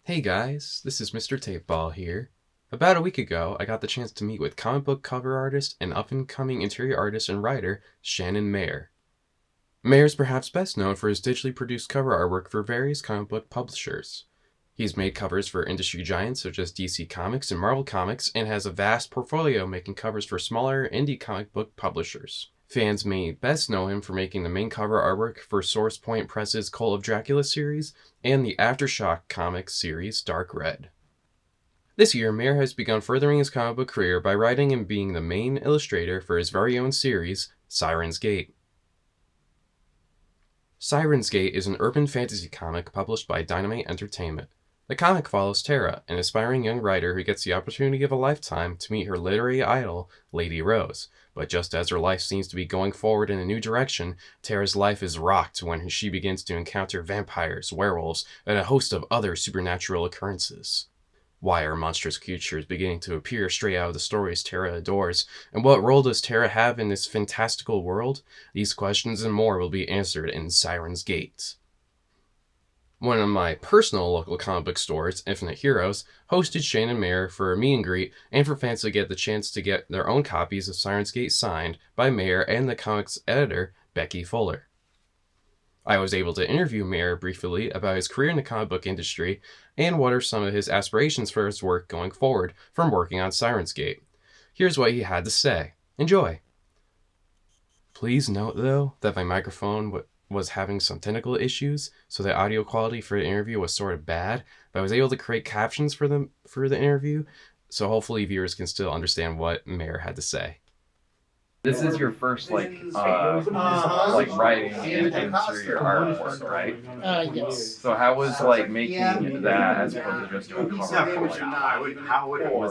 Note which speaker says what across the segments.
Speaker 1: Hey guys, this is Mr. Tapeball here. About a week ago, I got the chance to meet with comic book cover artist and up-and-coming interior artist and writer, Shannon Maer. Maer is perhaps best known for his digitally produced cover artwork for various comic book publishers. He's made covers for industry giants such as DC Comics and Marvel Comics and has a vast portfolio making covers for smaller indie comic book publishers. Fans may best know him for making the main cover artwork for Source Point Press's Cult of Dracula series and the Aftershock comics series Dark Red. This year, Maer has begun furthering his comic book career by writing and being the main illustrator for his very own series, Sirens Gate. Sirens Gate is an urban fantasy comic published by Dynamite Entertainment. The comic follows Tara, an aspiring young writer who gets the opportunity of a lifetime to meet her literary idol, Lady Rose. But just as her life seems to be going forward in a new direction, Tara's life is rocked when she begins to encounter vampires, werewolves, and a host of other supernatural occurrences. Why are monstrous creatures beginning to appear straight out of the stories Tara adores? And what role does Tara have in this fantastical world? These questions and more will be answered in Sirens Gate. One of my personal local comic book stores, Infinite Heroes, hosted Shannon Maer for a meet and greet and for fans to get the chance to get their own copies of Sirens Gate signed by Maer and the comics editor, Becky Fuller. I was able to interview Maer briefly about his career in the comic book industry and what are some of his aspirations for his work going forward from working on Sirens Gate. Here's what he had to say. Enjoy! Please note, though, that my microphone was having some technical issues, so the audio quality for the interview was sort of bad, but I was able to create captions for the interview, so hopefully viewers can still understand what Maer had to say.
Speaker 2: This is your first writing and interior artwork, right?
Speaker 3: Yes.
Speaker 2: So how was making that as opposed to just doing cover? Was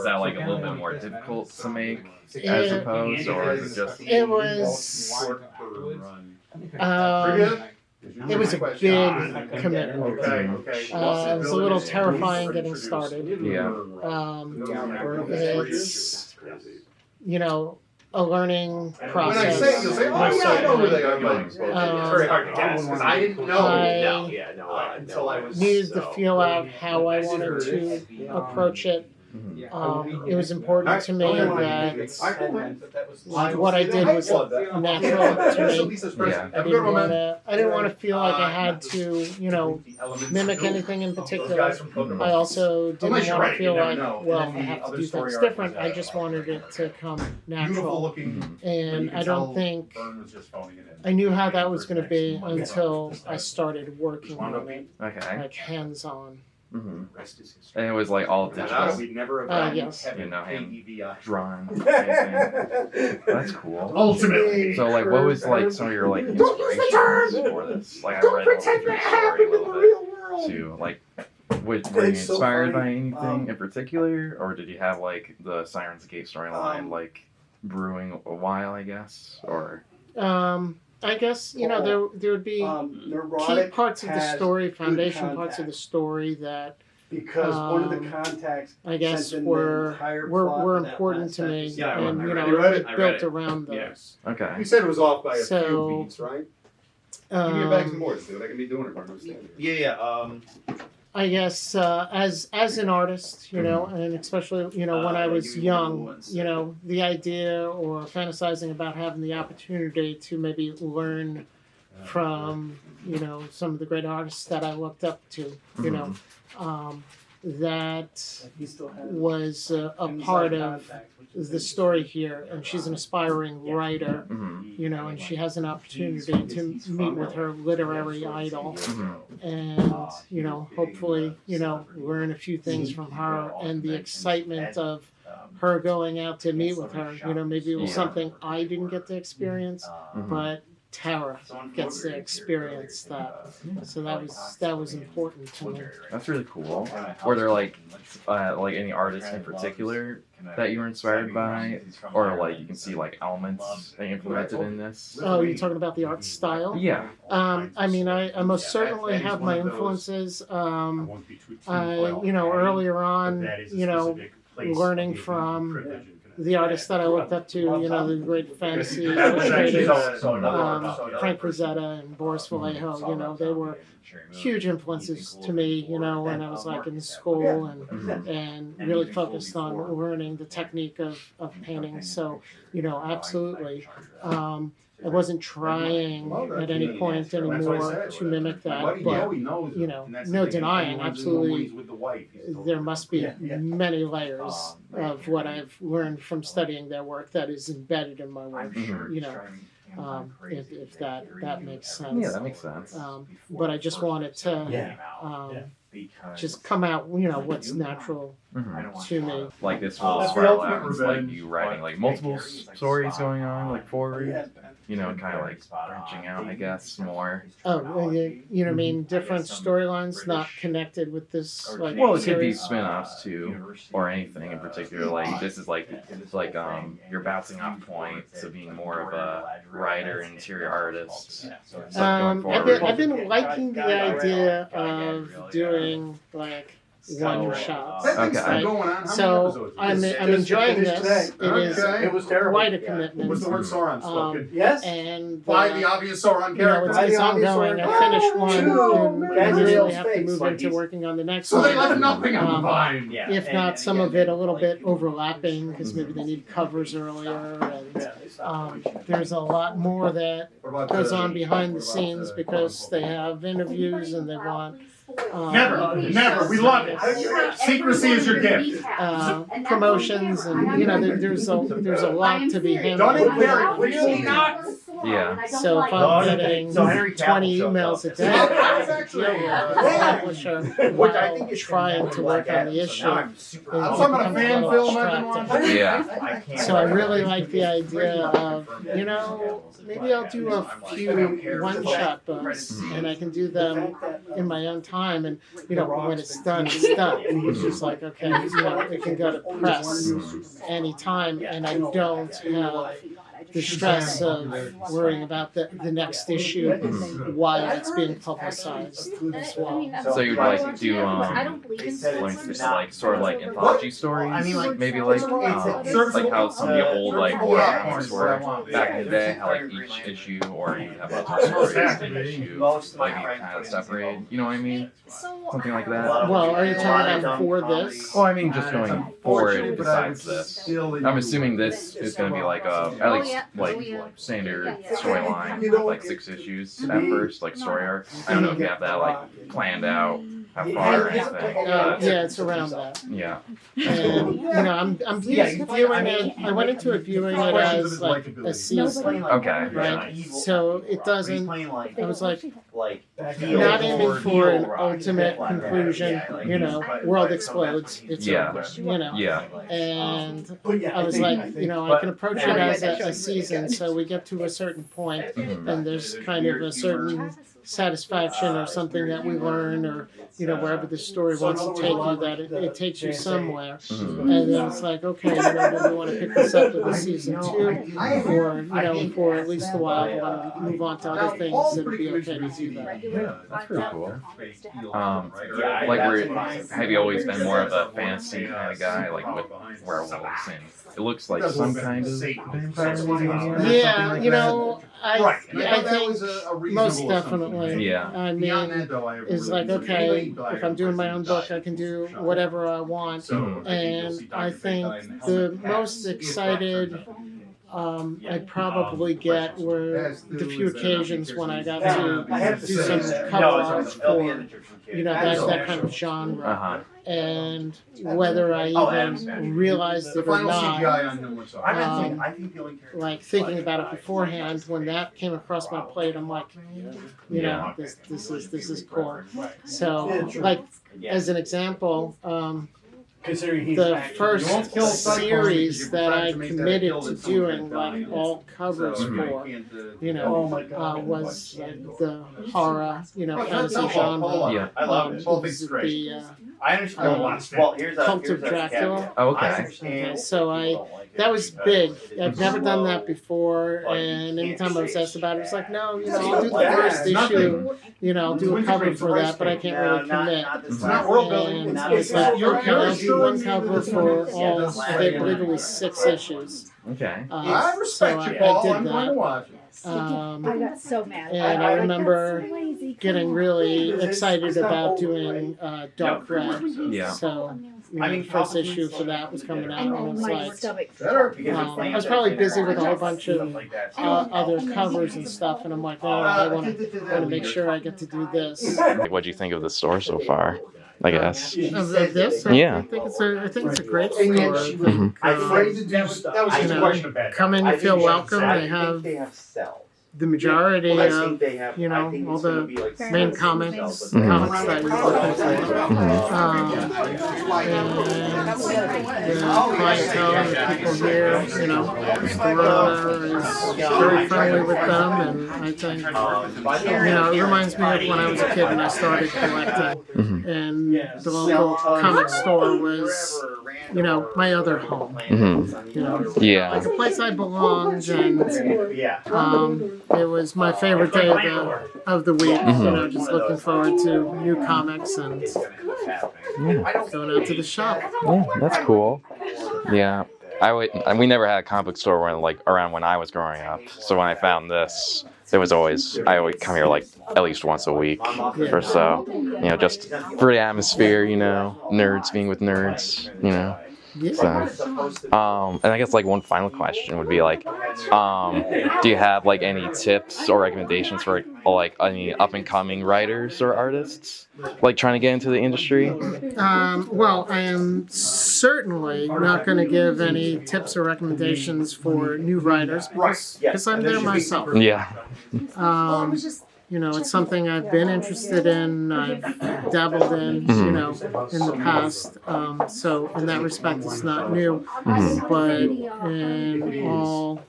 Speaker 2: that a little bit more difficult to make as opposed, or is it just?
Speaker 3: It was. It was a big commitment. It was a little terrifying getting started.
Speaker 2: Yeah.
Speaker 3: It's, a learning process.
Speaker 4: When I say, you'll say, "Oh yeah, I know where they are going." It's very hard to guess because I didn't know until I was.
Speaker 3: Needed to feel out how I wanted to approach it. It was important to me that what I did was natural to me. I didn't want to feel like I had to, mimic anything in particular. I also didn't want to feel like, well, I have to do things different. I just wanted it to come natural. And I don't think I knew how that was going to be until I started working on it, like hands-on.
Speaker 2: Mm-hmm. And it was all digital.
Speaker 3: Yes.
Speaker 2: Hand drawn. That's cool.
Speaker 4: Ultimately.
Speaker 2: So what was some of your inspirations for this? I read your story a little bit too. Were you inspired by anything in particular, or did you have the Sirens Gate storyline brewing a while, I guess, or?
Speaker 3: I guess, there would be key parts of the story, foundation parts of the story that
Speaker 5: because one of the contacts
Speaker 3: I guess were important to me, and it built around those.
Speaker 2: Okay.
Speaker 4: You said it was off by a few beats, right? Give me a bag some more, dude. I can be doing it while I'm standing.
Speaker 6: Yeah.
Speaker 3: I guess as an artist, and especially when I was young, the idea or fantasizing about having the opportunity to maybe learn from some of the great artists that I looked up to, that was a part of the story here. And she's an aspiring writer, and she has an opportunity to meet with her literary idol, and hopefully learn a few things from her, and the excitement of her going out to meet with her. Maybe it was something I didn't get to experience, but Tara gets to experience that, so that was important to me.
Speaker 2: That's really cool. Were there any artists in particular that you were inspired by, or you can see elements they implemented in this?
Speaker 3: Oh, you're talking about the art style?
Speaker 2: Yeah.
Speaker 3: I most certainly have my influences. Earlier on, learning from the artists that I looked up to, the great fantasy illustrators, Frank Frazetta and Boris Vallejo, they were huge influences to me, when I was like in school and really focused on learning the technique of painting. So, absolutely. I wasn't trying at any point anymore to mimic that, but no denying, absolutely, there must be many layers of what I've learned from studying their work that is embedded in my work. If that makes sense.
Speaker 2: Yeah, that makes sense.
Speaker 3: But I just wanted to just come out, what's natural to me.
Speaker 2: Like this will spiral out. It's like you writing like multiple stories going on, like forward. Kind of like branching out, I guess, more.
Speaker 3: Oh, you know, I mean, different storylines not connected with this. Like,
Speaker 2: Well, it could be
Speaker 3: series?
Speaker 2: spin-offs too, or anything in particular. Like this is like your bouncing off point to being more of a writer, interior artist.
Speaker 3: I've been liking the idea of doing like one shots.
Speaker 2: Okay.
Speaker 3: Right? So I'm enjoying this.
Speaker 5: It was terrible.
Speaker 3: Quite a commitment.
Speaker 4: Was the word Sauron spoken?
Speaker 5: Yes.
Speaker 3: And
Speaker 4: By the obvious Sauron character.
Speaker 3: it's ongoing. I finished one and
Speaker 5: That's
Speaker 3: really
Speaker 5: real
Speaker 3: have to
Speaker 5: space.
Speaker 3: move
Speaker 5: Like
Speaker 3: into working on the next
Speaker 4: So they
Speaker 3: one.
Speaker 4: left nothing on the vine.
Speaker 3: If not, some of it a little bit overlapping because maybe they need covers earlier, and there's a lot more that goes on behind the scenes because they have interviews and they want
Speaker 4: Never. We love it. Secrecy is your gift.
Speaker 3: promotions, and there's a lot to be handled.
Speaker 4: Don't ignore it. Really not.
Speaker 2: Yeah.
Speaker 3: So if I'm getting
Speaker 5: So Henry
Speaker 3: 20
Speaker 5: Cavill
Speaker 3: emails a day,
Speaker 4: That's actually,
Speaker 3: publisher while trying to work on the issue,
Speaker 4: I'm talking about a fan film I've been watching.
Speaker 2: Yeah.
Speaker 3: So I really like the idea of, maybe I'll do a few one-shot books, and I can do them in my own time, and when it's done, it's done. It's just like, okay, it can go to press anytime, and I don't have the stress of worrying about the next issue while it's being publicized as well.
Speaker 2: So you'd like to do like sort of like anthology stories?
Speaker 5: I mean, like,
Speaker 2: maybe like how some of the old like horror comics were back in the day, how like each issue or you have multiple stories in each issue, like you kind of separate. You know what I mean? Something like that.
Speaker 3: Well, are you talking about for this?
Speaker 2: Well, I mean, just going forward besides this. I'm assuming this is going to be like at least like standard storyline, like 6 issues at first, like story arc. I don't know if you have that like planned out, how far or anything.
Speaker 3: Yeah, it's around that.
Speaker 2: Yeah.
Speaker 3: And I'm viewing it. I went into it viewing it as like a season,
Speaker 2: Okay.
Speaker 3: right? So it doesn't. I was like, not
Speaker 5: not
Speaker 3: aiming for an ultimate conclusion. World explodes. It's
Speaker 2: Yeah.
Speaker 3: over.
Speaker 2: Yeah.
Speaker 3: And I was like, I can approach it as a season. So we get to a certain point, and there's kind of a certain satisfaction or something that we learn, or wherever the story wants to take you, that it takes you somewhere. And then it's like, okay, do we want to pick this up with a season 2, or for at least a while, we want to move on to other things. It'd be okay to do that.
Speaker 2: Yeah, that's pretty cool. Have you always been more of a fantasy kind of guy, like with werewolves and it looks like some kind of vampire movie?
Speaker 3: Yeah, I think most definitely.
Speaker 2: Yeah.
Speaker 3: I mean, it's like, okay, if I'm doing my own book, I can do whatever I want. And I think the most excited I'd probably get were the few occasions when I got to do some cover art for, that kind of genre. And whether I even realized it or not, like thinking about it beforehand, when that came across my plate, I'm like, this is cool. So, like, as an example, the first series that I committed to doing, like all covers for, was the horror, fantasy genre.
Speaker 2: Yeah.
Speaker 4: I love it.
Speaker 3: This is
Speaker 4: I understand. Well, here's
Speaker 3: Cult of Dracula.
Speaker 2: Oh, okay.
Speaker 3: Okay, so that was big. I've never done that before, and anytime I was asked about it, it's like, no, I'll do the first issue, I'll do a cover for that, but I can't really commit.
Speaker 4: It's not world building.
Speaker 3: And I was like, okay, I'll do one cover for all, I believe it was 6 issues.
Speaker 2: Okay.
Speaker 4: I respect you, Paul. I'm going to watch it.
Speaker 6: I got so mad.
Speaker 3: And I remember getting really excited about doing Dark Red.
Speaker 2: Yeah.
Speaker 3: So, first issue for that was coming out, and it was
Speaker 6: my
Speaker 3: like,
Speaker 6: stomach.
Speaker 3: I was probably busy with a whole bunch of other covers and stuff, and I'm like, oh, I want to make sure I get to do this.
Speaker 2: What do you think of the store so far? I guess.
Speaker 3: Of this,
Speaker 2: Yeah.
Speaker 3: I think it's a great store.
Speaker 2: Mhm.
Speaker 4: Afraid to do stuff. That was just a question of bad.
Speaker 3: Come in, you feel welcome. They have
Speaker 7: cells.
Speaker 3: the majority
Speaker 7: Well, I
Speaker 3: of
Speaker 7: think they have,
Speaker 3: all
Speaker 7: it's
Speaker 3: the
Speaker 7: gonna be like
Speaker 3: main
Speaker 7: 7
Speaker 3: comics,
Speaker 7: cells,
Speaker 2: Mhm.
Speaker 3: comics that you're looking for. And the clientele and the people here, Mr. Rona is very friendly with them, and I think, it reminds me of when I was a kid and I started collecting, and the local comic store was, my other home.
Speaker 2: Mhm. Yeah.
Speaker 3: Like a place I belonged, and
Speaker 4: Yeah.
Speaker 3: it was my favorite day of the week.
Speaker 2: Mhm.
Speaker 3: Just looking forward to new comics and going out to the shop.
Speaker 2: Yeah, that's cool. Yeah. We never had a comic book store around when I was growing up. So when I found this, I always come here at least once a week or so. Just for the atmosphere, nerds being with nerds,
Speaker 3: Yeah.
Speaker 2: So, and I guess one final question would be do you have any tips or recommendations for any up and coming writers or artists trying to get into the industry?
Speaker 3: Well, I am certainly not going to give any tips or recommendations for new writers because I'm there myself.
Speaker 2: Yeah.
Speaker 3: It's something I've been interested in, I've dabbled in, in the past. So in that respect, it's not new. But in all,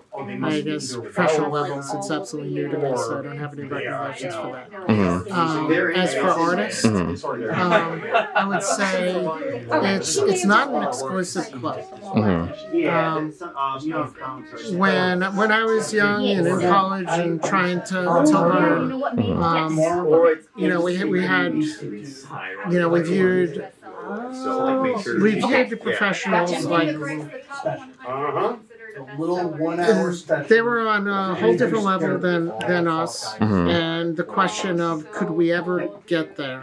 Speaker 3: I guess, professional levels, it's absolutely new to me, so I don't have any recommendations for that. As for artists, I would say it's not an exclusive club. When I was young and in college and trying to learn, we viewed the professionals like
Speaker 5: little 1 hour special.
Speaker 3: they were on a whole different level than us, and the question of could we ever get there.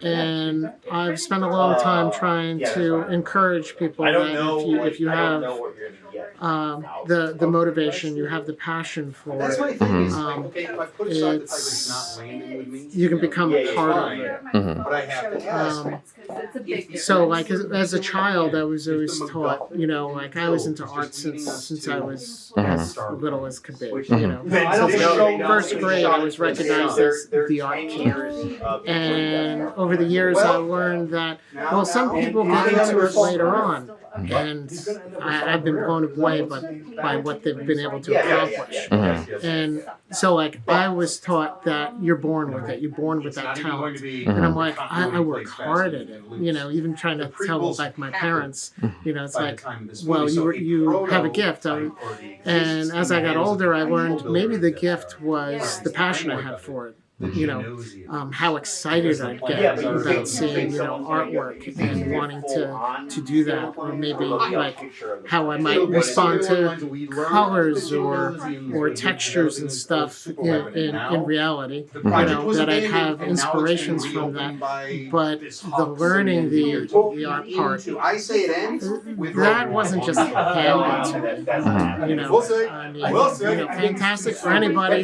Speaker 3: And I've spent a long time trying to encourage people that if you have the motivation, you have the passion for
Speaker 4: That's my
Speaker 3: it,
Speaker 4: thing. Okay, if I put aside the fact that it's
Speaker 3: it's
Speaker 4: not landing with me,
Speaker 3: you can become a part of it.
Speaker 4: but I have to ask.
Speaker 3: So as a child, I was always taught, I was into art since I was as little as could be. So first grade, I was recognized as the art kid. And over the years, I learned that, some people get into it later on. And I've been blown away by what they've been able to accomplish. And so, I was taught that you're born with it. You're born with that talent. And I'm like, I work hard at it. Even trying to tell my parents, it's like, well, you have a gift. And as I got older, I learned maybe the gift was the passion I had for it. How excited I'd get about seeing, artwork and wanting to do that, or maybe how I might respond to colors or textures and stuff in reality, that I'd have inspirations from that. But the learning the art part, that wasn't just handed to me. Fantastic for anybody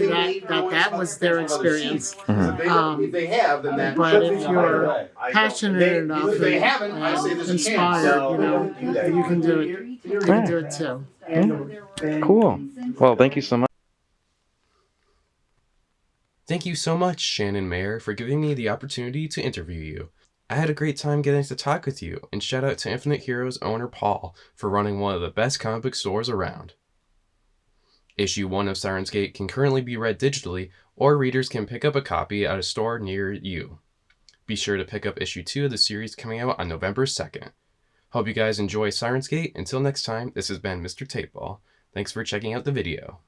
Speaker 3: that was their experience.
Speaker 4: If they have, then that.
Speaker 3: But if you're passionate enough and inspired, you can do it. You can do it too.
Speaker 2: Cool. Well, thank you so much.
Speaker 1: Thank you so much, Shannon Maer, for giving me the opportunity to interview you. I had a great time getting to talk with you, and shout out to Infinite Heroes owner Paul for running one of the best comic book stores around. Issue 1 of Sirens Gate can currently be read digitally, or readers can pick up a copy at a store near you. Be sure to pick up issue 2 of the series coming out on November 2nd. Hope you guys enjoy Sirens Gate. Until next time, this has been Mr. Tapeball. Thanks for checking out the video.